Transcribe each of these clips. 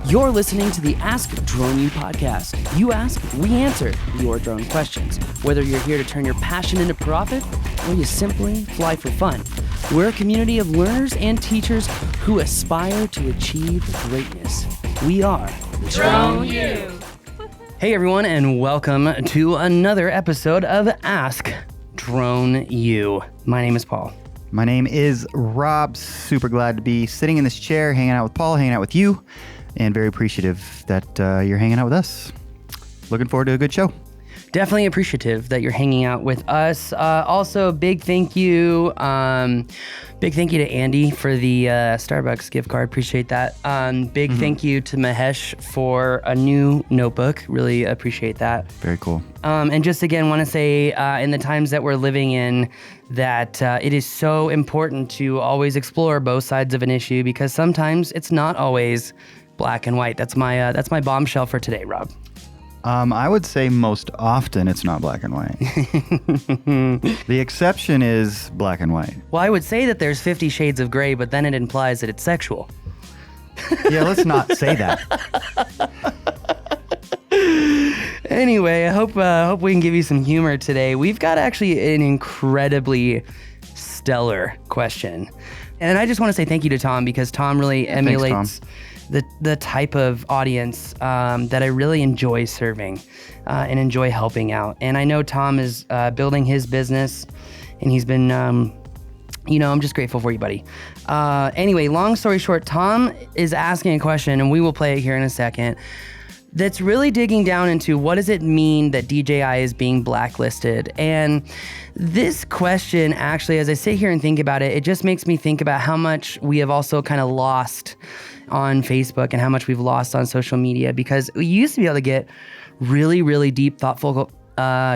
You're listening to the Ask Drone U podcast. You ask, we answer your drone questions. Whether you're here to turn your passion into profit or you simply fly for fun, we're a community of learners and teachers who aspire to achieve greatness. We are Drone U. Hey everyone, and welcome to another episode of Ask Drone U. My name is Paul. My name is Rob. Super glad to be sitting in this chair, hanging out with Paul, hanging out with you, and very appreciative that you're hanging out with us. Looking forward to a good show. Definitely appreciative that you're hanging out with us. Also, big thank you to Andy for the Starbucks gift card. Appreciate that. Big thank you to Mahesh for a new notebook. Really appreciate that. Very cool. And just again, want to say in the times that we're living in, that it is so important to always explore both sides of an issue, because sometimes it's not always black and white. That's my bombshell for today, Rob. I would say most often it's not black and white. The exception is black and white. Well, I would say that there's 50 shades of gray, but then it implies that it's sexual. Yeah, let's not say that. Anyway, I hope we can give you some humor today. We've got actually an incredibly stellar question. And I just want to say thank you to Tom, because Tom really emulates the type of audience that I really enjoy serving and enjoy helping out. And I know Tom is building his business, and he's been, I'm just grateful for you, buddy. Anyway, long story short, Tom is asking a question, and we will play it here in a second, that's really digging down into what does it mean that DJI is being blacklisted. And this question, actually, as I sit here and think about it, it just makes me think about how much we have also kind of lost on Facebook and how much we've lost on social media, because we used to be able to get really, really deep, thoughtful,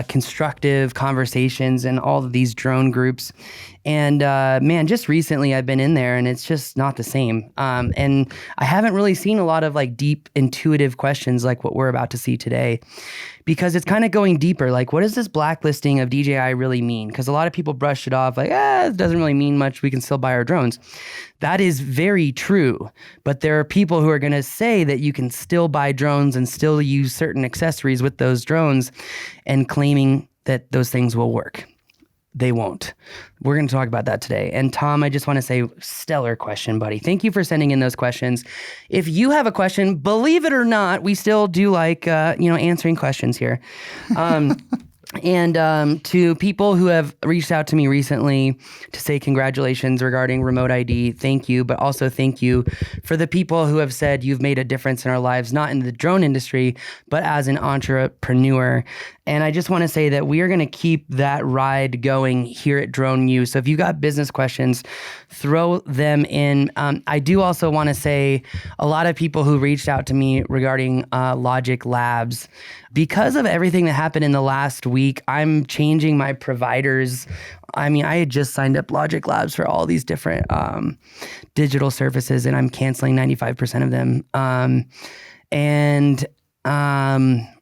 constructive conversations in all of these drone groups. And man, just recently I've been in there and it's just not the same. And I haven't really seen a lot of like deep, intuitive questions like what we're about to see today, because it's kind of going deeper. Like, what does this blacklisting of DJI really mean? Because a lot of people brushed it off like, it doesn't really mean much. We can still buy our drones. That is very true. But there are people who are going to say that you can still buy drones and still use certain accessories with those drones and claiming that those things will work. They won't. We're going to talk about that today. And Tom, I just want to say, stellar question, buddy. Thank you for sending in those questions. If you have a question, believe it or not, we still do like, answering questions here. And to people who have reached out to me recently to say congratulations regarding remote ID, thank you. But also thank you for the people who have said you've made a difference in our lives, not in the drone industry, but as an entrepreneur. And I just want to say that we are going to keep that ride going here at Drone U. So if you got business questions, throw them in. I do also want to say a lot of people who reached out to me regarding Logic Labs, because of everything that happened in the last week, I'm changing my providers. I mean, I had just signed up Logic Labs for all these different digital services, and I'm canceling 95% of them.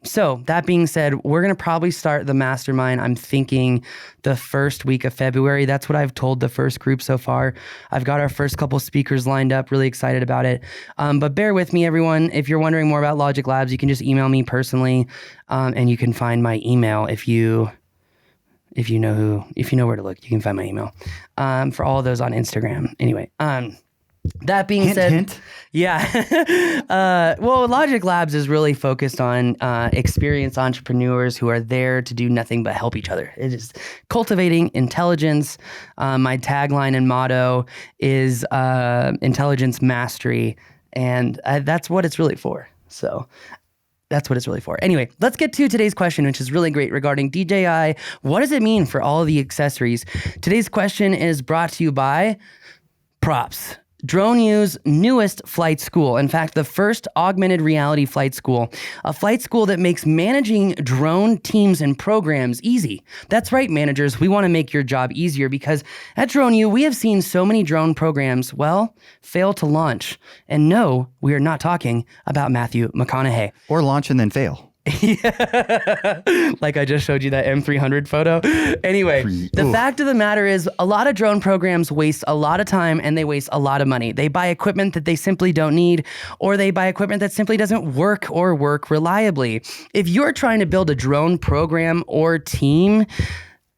So that being said, we're going to probably start the mastermind. I'm thinking the first week of February. That's what I've told the first group so far. I've got our first couple speakers lined up, really excited about it. But bear with me, everyone. If you're wondering more about Logic Labs, you can just email me personally. And you can find my email if you know where to look, you can find my email, for all of those on Instagram. Anyway, that being said, hint. Yeah. Well, Logic Labs is really focused on experienced entrepreneurs who are there to do nothing but help each other. It is cultivating intelligence. My tagline and motto is intelligence mastery, and that's what it's really for. So that's what it's really for. Anyway, let's get to today's question, which is really great regarding DJI. What does it mean for all of the accessories? Today's question is brought to you by Props, Drone U's newest flight school. In fact, the first augmented reality flight school, a flight school that makes managing drone teams and programs easy. That's right, managers. We want to make your job easier, because at Drone U, we have seen so many drone programs, fail to launch. And no, we are not talking about Matthew McConaughey. Or launch and then fail. Yeah. Like I just showed you that M300 photo. Anyway, the fact of the matter is a lot of drone programs waste a lot of time and they waste a lot of money. They buy equipment that they simply don't need, or they buy equipment that simply doesn't work or work reliably. If you're trying to build a drone program or team,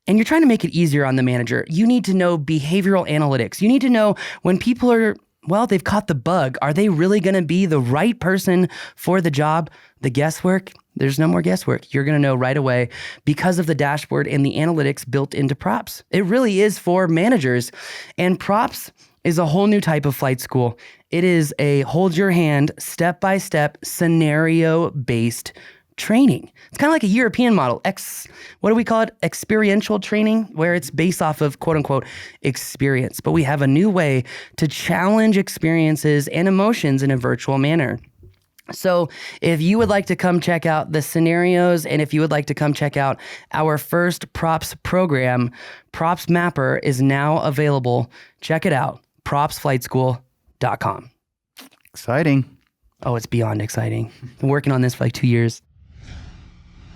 and you're trying to make it easier on the manager, you need to know behavioral analytics. You need to know when people are, well, they've caught the bug. Are they really going to be the right person for the job? The guesswork, there's no more guesswork. You're going to know right away because of the dashboard and the analytics built into Props. It really is for managers. And Props is a whole new type of flight school. It is a hold your hand, step-by-step, scenario-based training. It's kind of like a European model. What do we call it? Experiential training, where it's based off of quote unquote experience. But we have a new way to challenge experiences and emotions in a virtual manner. So if you would like to come check out the scenarios, and if you would like to come check out our first Props program, Props Mapper is now available. Check it out, propsflightschool.com. Exciting. Oh, it's beyond exciting. Been working on this for like 2 years.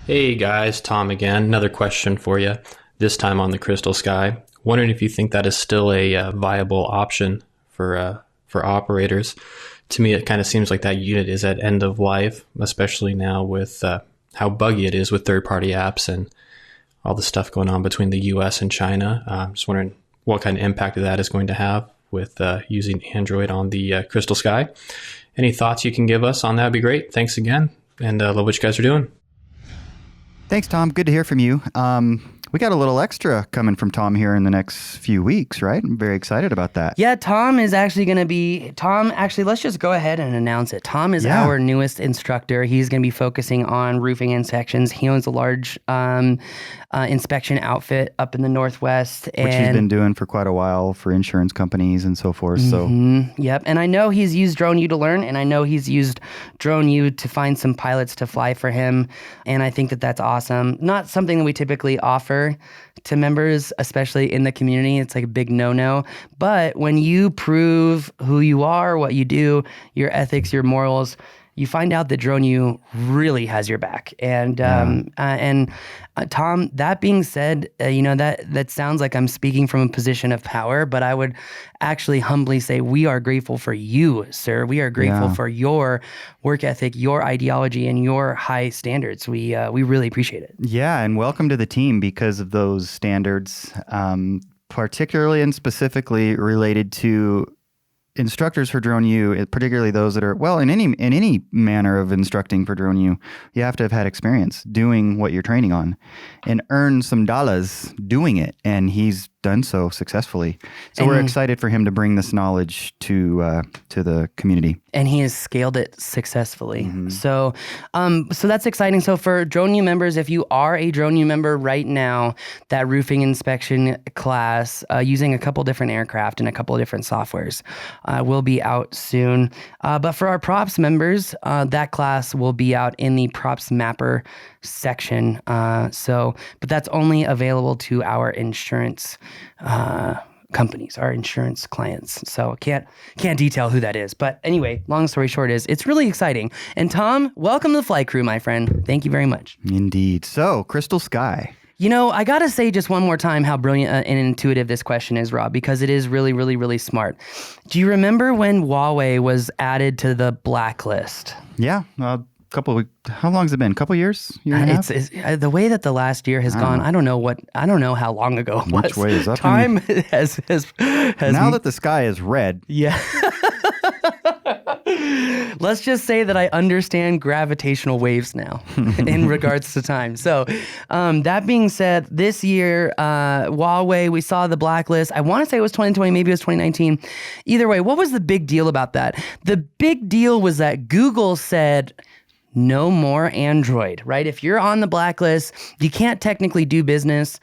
Hey guys, Tom again. Another question for you, this time on the Crystal Sky. Wondering if you think that is still a viable option for operators. To me, it kind of seems like that unit is at end of life, especially now with how buggy it is with third-party apps and all the stuff going on between the US and China. Just wondering what kind of impact that is going to have with using Android on the Crystal Sky. Any thoughts you can give us on that would be great. Thanks again, and love what you guys are doing. Thanks, Tom. Good to hear from you. We got a little extra coming from Tom here in the next few weeks, right? I'm very excited about that. Yeah, Tom is actually going to be... let's just go ahead and announce it. Tom is our newest instructor. He's going to be focusing on roofing inspections. He owns a large inspection outfit up in the Northwest. Which he's been doing for quite a while for insurance companies and so forth. Yep. And I know he's used DroneU to learn, and I know he's used DroneU to find some pilots to fly for him. And I think that that's awesome. Not something that we typically offer to members, especially in the community. It's like a big no-no. But when you prove who you are, what you do, your ethics, your morals, you find out that DroneU really has your back. And Tom, that being said, that sounds like I'm speaking from a position of power, but I would actually humbly say we are grateful for you, sir. We are grateful for your work ethic, your ideology, and your high standards. We really appreciate it. Yeah, and welcome to the team because of those standards, particularly and specifically related to instructors for DroneU, particularly those that are, well, in any manner of instructing for DroneU, you have to have had experience doing what you're training on and earn some dollars doing it. And he's done so successfully. So we're excited for him to bring this knowledge to the community. And he has scaled it successfully. Mm-hmm. So that's exciting. So for DroneU members, if you are a DroneU member right now, that roofing inspection class using a couple different aircraft and a couple of different softwares will be out soon. But for our Props members, that class will be out in the Props Mapper section. But that's only available to our insurance companies, our insurance clients. So can't detail who that is. But anyway, long story short is it's really exciting. And Tom, welcome to the flight crew, my friend. Thank you very much. Indeed. So Crystal Sky. I got to say just one more time how brilliant and intuitive this question is, Rob, because it is really, really, really smart. Do you remember when Huawei was added to the blacklist? Yeah. How long has it been? A couple years? It's the way that the last year has gone. I don't know how long ago it was. Which way is up? Time has now that the sky is red. Yeah. Let's just say that I understand gravitational waves now in regards to time. So that being said, this year, Huawei, we saw the blacklist. I want to say it was 2020, maybe it was 2019. Either way, what was the big deal about that? The big deal was that Google said, no more Android, right? If you're on the blacklist, you can't technically do business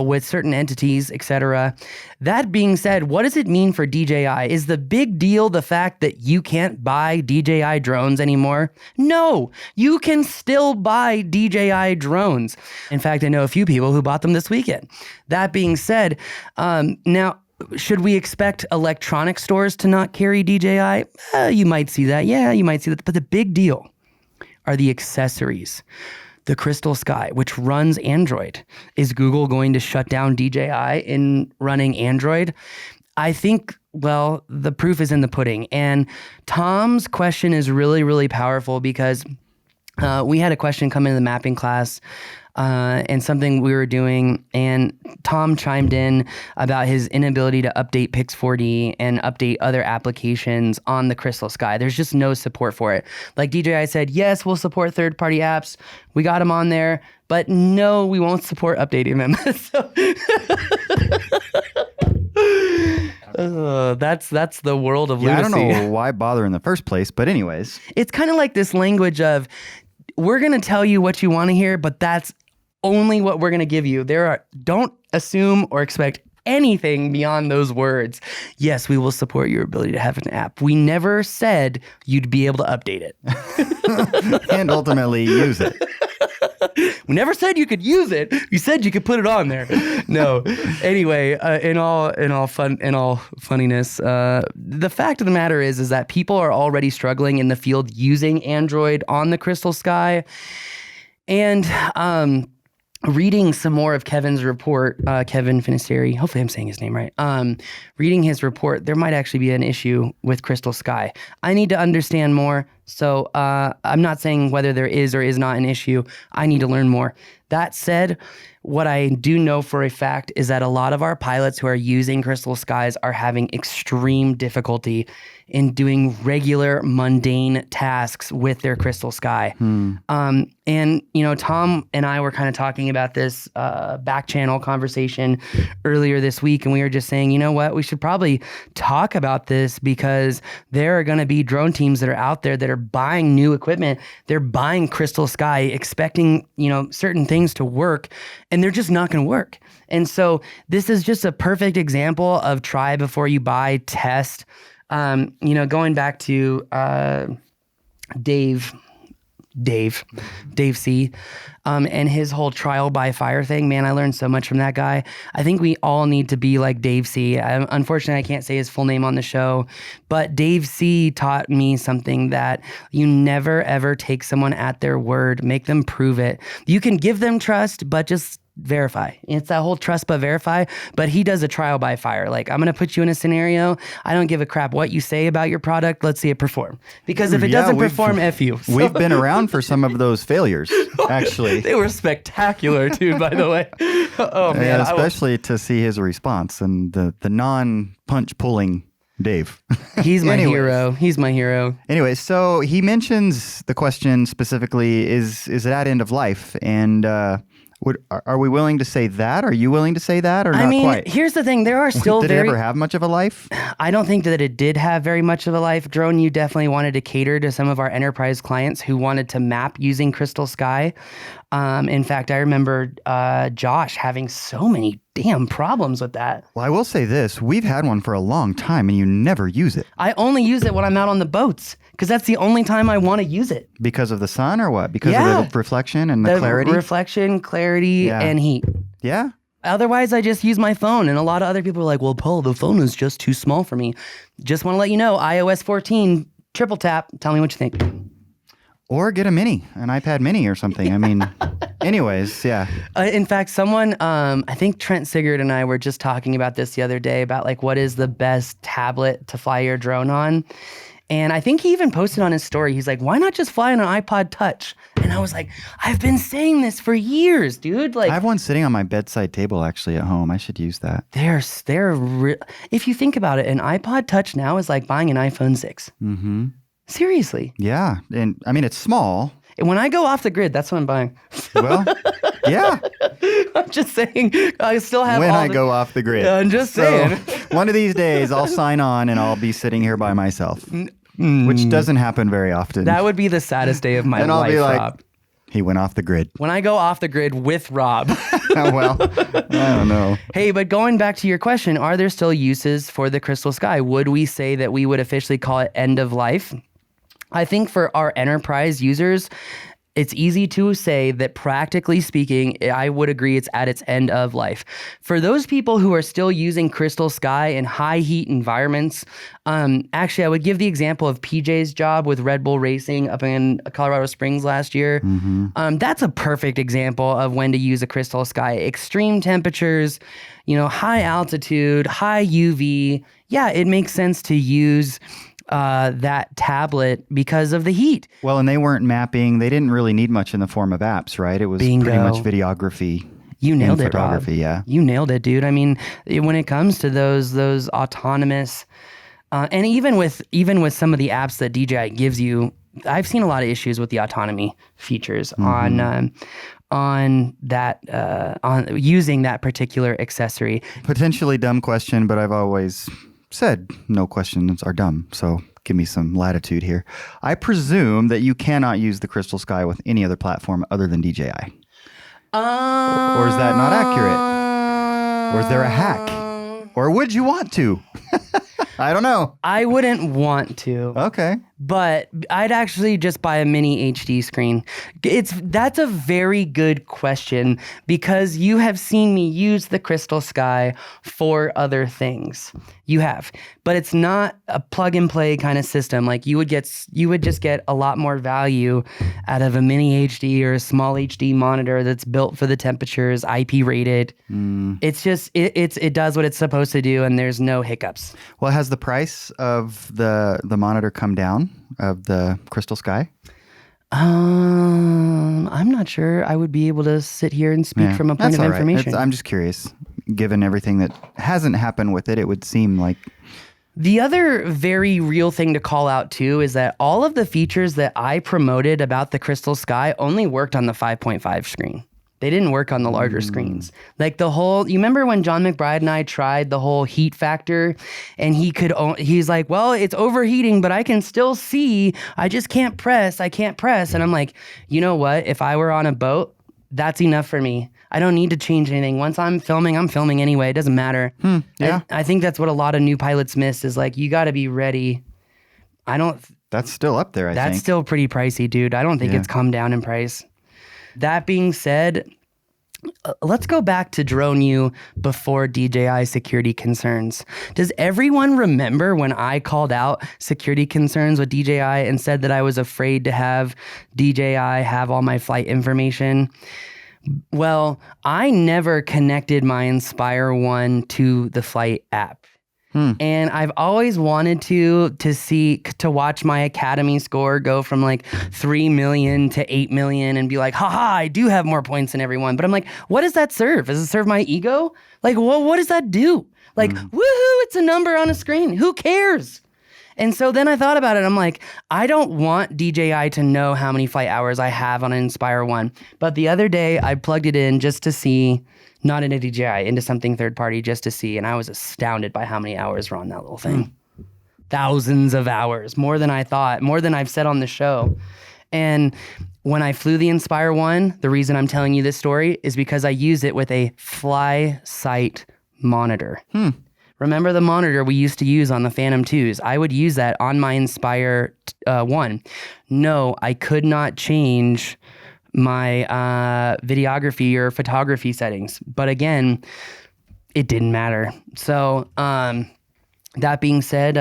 with certain entities, etc. That being said, what does it mean for DJI? Is the big deal the fact that you can't buy DJI drones anymore? No, you can still buy DJI drones. In fact, I know a few people who bought them this weekend. That being said, now, should we expect electronic stores to not carry DJI? You might see that. Yeah, you might see that. But the big deal are the accessories. The Crystal Sky, which runs Android. Is Google going to shut down DJI in running Android? I think, well, the proof is in the pudding. And Tom's question is really, really powerful because we had a question come into the mapping class and something we were doing, and Tom chimed in about his inability to update Pix4D and update other applications on the Crystal Sky. There's just no support for it. Like DJI said, yes, we'll support third-party apps. We got them on there, but no, we won't support updating them. That's the world of lunacy. I don't know why bother in the first place, but anyways. It's kind of like this language of, we're going to tell you what you want to hear, but that's only what we're going to give you. Don't assume or expect anything beyond those words. Yes, we will support your ability to have an app. We never said you'd be able to update it. And ultimately use it. We never said you could use it. We said you could put it on there. No. Anyway, in all funniness, the fact of the matter is that people are already struggling in the field using Android on the Crystal Sky. And reading some more of Kevin's report, Kevin Finisterre, hopefully I'm saying his name right. Reading his report, there might actually be an issue with Crystal Sky. I need to understand more. So I'm not saying whether there is or is not an issue. I need to learn more. That said, what I do know for a fact is that a lot of our pilots who are using Crystal Skies are having extreme difficulty in doing regular mundane tasks with their Crystal Sky. And, Tom and I were kind of talking about this back channel conversation earlier this week, and we were just saying, you know what, we should probably talk about this because there are going to be drone teams that are out there that are buying new equipment. They're buying Crystal Sky, expecting, certain things to work, and they're just not going to work. And so this is just a perfect example of try before you buy, test. Going back to Dave C. And his whole trial by fire thing, man, I learned so much from that guy. I think we all need to be like Dave C. Unfortunately, I can't say his full name on the show, but Dave C. taught me something that you never, ever take someone at their word. Make them prove it. You can give them trust, but just verify. It's that whole trust but verify, but he does a trial by fire. Like, I'm going to put you in a scenario. I don't give a crap what you say about your product. Let's see it perform. Because if it doesn't perform, F you. So. We've been around for some of those failures, actually. They were spectacular too, by the way. Oh man. Yeah, especially to see his response and the non-punch pulling Dave. He's my hero. He's my hero. Anyway, so he mentions the question specifically, is it at end of life? And are we willing to say that? Are you willing to say that or not quite? Here's the thing. There are still Did it ever have much of a life? I don't think that it did have very much of a life. Drone, you definitely wanted to cater to some of our enterprise clients who wanted to map using Crystal Sky. In fact, I remember Josh having so many damn problems with that. Well, I will say this. We've had one for a long time and you never use it. I only use it when I'm out on the boats because that's the only time I want to use it. Because of the sun or what? Because of the reflection and the clarity? Reflection, clarity, and heat. Yeah. Otherwise, I just use my phone. And a lot of other people are like, well, Paul, the phone is just too small for me. Just want to let you know, iOS 14, triple tap. Tell me what you think. Or get a mini, an iPad mini or something. I mean, anyways, yeah. In fact, someone, I think Trent Sigurd and I were just talking about this the other day about like what is the best tablet to fly your drone on. And I think he even posted on his story, he's like, why not just fly on an iPod Touch? And I was like, I've been saying this for years, dude. Like, I have one sitting on my bedside table actually at home. I should use that. If you think about it, an iPod Touch now is like buying an iPhone 6. Mm-hmm. Seriously. Yeah. And I mean, it's small. And when I go off the grid, that's what I'm buying. Well, yeah. I'm just saying, I still have I go off the grid. I'm just saying. One of these days, I'll sign on and I'll be sitting here by myself, which doesn't happen very often. That would be the saddest day of my and life, I'll be like, Rob. He went off the grid. When I go off the grid with Rob. Well, I don't know. Hey, but going back to your question, are there still uses for the Crystal Sky? Would we say that we would officially call it end of life? I think for our enterprise users, It's easy to say that practically speaking, I would agree it's at its end of life. For those people who are still using Crystal Sky in high heat environments, actually, I would give the example of PJ's job with Red Bull Racing up in Colorado Springs last year. That's a perfect example of when to use a Crystal Sky. Extreme temperatures, high altitude, high UV. Yeah, it makes sense to use that tablet because of the heat. Well, and they weren't mapping. They didn't really need much in the form of apps, right? It was pretty much videography. You nailed it, photography, Rob. yeah. You nailed it, dude. I mean, when it comes to those autonomous, and even with some of the apps that DJI gives you, I've seen a lot of issues with the autonomy features on using that particular accessory. Potentially dumb question, but I've always said no questions are dumb, so give me some latitude here. I presume that you cannot use the Crystal Sky with any other platform other than DJI. Or is that not accurate? Or is there a hack? Or would you want to? I don't know. I wouldn't want to. Okay. But I'd actually just buy a mini HD screen. That's a very good question because you have seen me use the Crystal Sky for other things. You have, but it's not a plug and play kind of system. Like you would just get a lot more value out of a mini HD or a small HD monitor that's built for the temperatures, IP rated. It's just it does what it's supposed to do, and there's no hiccups. Well, has the price of the monitor come down of the Crystal Sky? I'm not sure I would be able to sit here and speak from a point of information. I'm just curious. Given everything that hasn't happened with it, it would seem like... The other very real thing to call out too is that all of the features that I promoted about the Crystal Sky only worked on the 5.5 screen. They didn't work on the larger screens. Like you remember when John McBride and I tried the whole heat factor and he's like, well, it's overheating, but I can still see, I just can't press. And I'm like, you know what? If I were on a boat, that's enough for me. I don't need to change anything. Once I'm filming anyway. It doesn't matter. Yeah. I think that's what a lot of new pilots miss is like, you got to be ready. That's still up there, I think. That's still pretty pricey, dude. I don't think it's come down in price. That being said, let's go back to DroneU before DJI security concerns. Does everyone remember when I called out security concerns with DJI and said that I was afraid to have DJI have all my flight information? Well, I never connected my Inspire One to the flight app. And I've always wanted to watch my Academy score go from like 3 million to 8 million and be like, haha, I do have more points than everyone. But I'm like, what does that serve? Does it serve my ego? Like, what does that do? Like, woohoo, it's a number on a screen. Who cares? And so then I thought about it. I'm like, I don't want DJI to know how many flight hours I have on an Inspire One. But the other day I plugged it in just to see, not into DJI, into something third party just to see. And I was astounded by how many hours were on that little thing. Thousands of hours, more than I thought, more than I've said on the show. And when I flew the Inspire One, the reason I'm telling you this story is because I used it with a FlySight monitor. Remember the monitor we used to use on the Phantom 2s? I would use that on my Inspire One. No, I could not change my videography or photography settings. But again, it didn't matter. So that being said,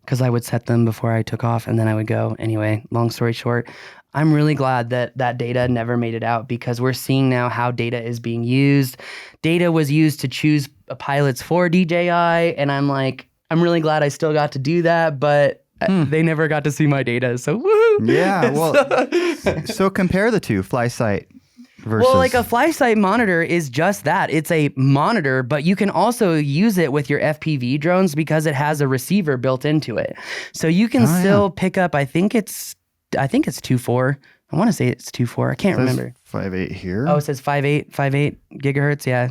because I would set them before I took off and then I would go. Anyway, long story short, I'm really glad that that data never made it out because we're seeing now how data is being used. Data was used to choose pilots for DJI, and I'm like, I'm really glad I still got to do that, but they never got to see my data, so woohoo! Yeah, well, so compare the two, FlySight versus... Well, like a FlySight monitor is just that. It's a monitor, but you can also use it with your FPV drones because it has a receiver built into it. So you can still pick up, I think it's 2.4. I want to say it's 2.4. I can't remember. 5.8 here. Oh, it says 5.8 gigahertz. Yeah.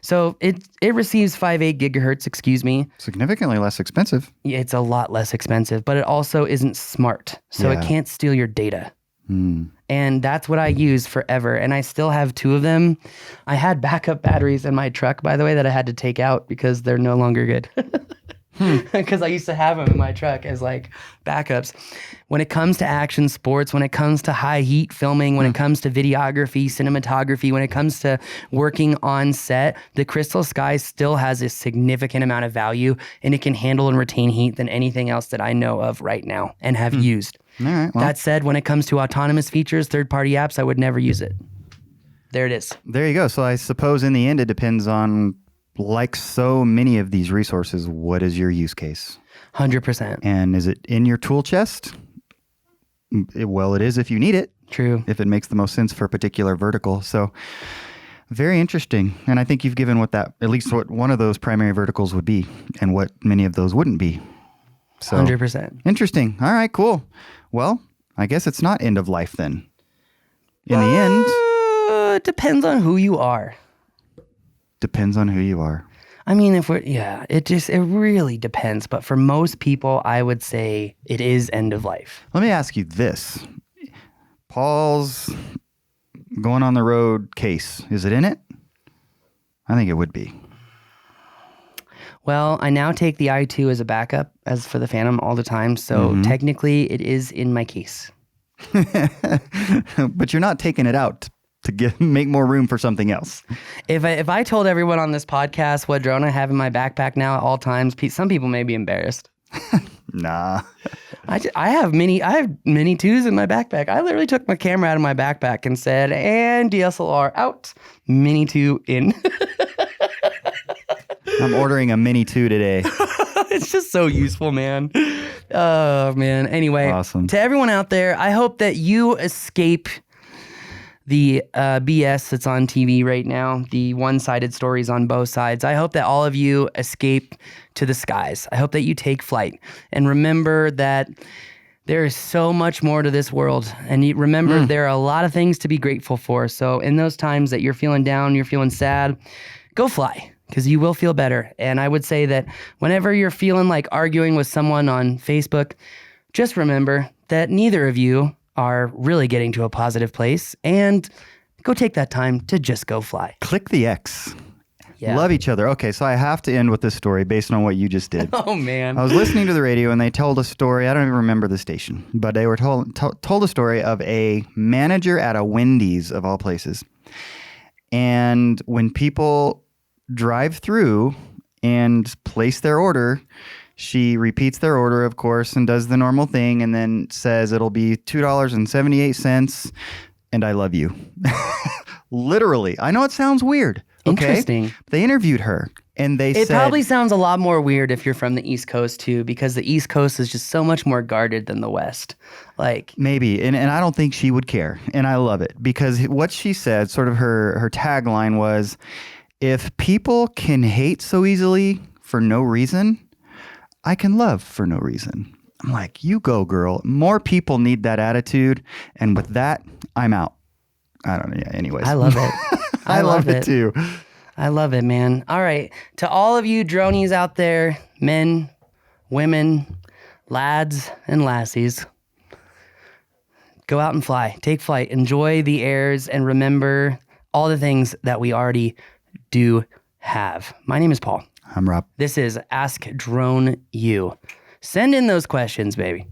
So it receives 5.8 gigahertz, excuse me. Significantly less expensive. Yeah, it's a lot less expensive, but it also isn't smart. So it can't steal your data. And that's what I use forever. And I still have 2 of them. I had backup batteries in my truck, by the way, that I had to take out because they're no longer good. because I used to have them in my truck as like backups. When it comes to action sports, when it comes to high heat filming, when it comes to videography, cinematography, when it comes to working on set, the Crystal Sky still has a significant amount of value, and it can handle and retain heat than anything else that I know of right now and have used. All right. Well, That said, when it comes to autonomous features, third-party apps, I would never use it. There it is. there you go. So I suppose in the end, it depends on, like so many of these resources, what is your use case? 100%. And is it in your tool chest? Well, it is if you need it, True. if it makes the most sense for a particular vertical. So very interesting. And I think you've given at least what one of those primary verticals would be and what many of those wouldn't be. So 100%. interesting. All right, cool. Well, I guess it's not end of life then. In the end, It depends on who you are. depends on who you are. I mean, it really depends. But for most people, I would say it is end of life. Let me ask you this. Paul's going on the road case, is it in it? I think it would be. Well, I now take the i2 as a backup as for the Phantom all the time. So technically, it is in my case. But you're not taking it out to make more room for something else. If I told everyone on this podcast what drone I have in my backpack now at all times, some people may be embarrassed. Nah. I have mini 2s in my backpack. I literally took my camera out of my backpack and said, and DSLR out, mini 2 in. I'm ordering a Mini 2 today. It's just so useful, man. Oh, man. Anyway, Awesome. To everyone out there, I hope that you escape the BS that's on TV right now, the one-sided stories on both sides. I hope that all of you escape to the skies. I hope that you take flight and remember that there is so much more to this world. And you remember there are a lot of things to be grateful for. So in those times that you're feeling down, you're feeling sad, go fly, because you will feel better. And I would say that whenever you're feeling like arguing with someone on Facebook, just remember that neither of you are really getting to a positive place, and go take that time to just go fly. Click the X. Yeah. Love each other. Okay, so I have to end with this story based on what you just did. Oh, man. I was listening to the radio and they told a story. I don't even remember the station, but they were told a story of a manager at a Wendy's of all places. And when people drive through and place their order, she repeats their order, of course, and does the normal thing and then says it'll be $2.78 and I love you. Literally. I know it sounds weird. Okay? Interesting. They interviewed her and they It said... probably sounds a lot more weird if you're from the East Coast, too, because the East Coast is just so much more guarded than the West. Like, Maybe, and I don't think she would care, and I love it, because what she said, sort of her tagline was, if people can hate so easily for no reason, I can love for no reason. I'm like, you go, girl. More people need that attitude, and with that, I'm out. I don't know. Yeah, anyways. I love it. I love it too. I love it, man. All right. To all of you dronies out there, men, women, lads, and lassies, go out and fly. Take flight. Enjoy the airs and remember all the things that we already do have. My name is Paul. I'm Rob. This is Ask Drone You. Send in those questions, baby.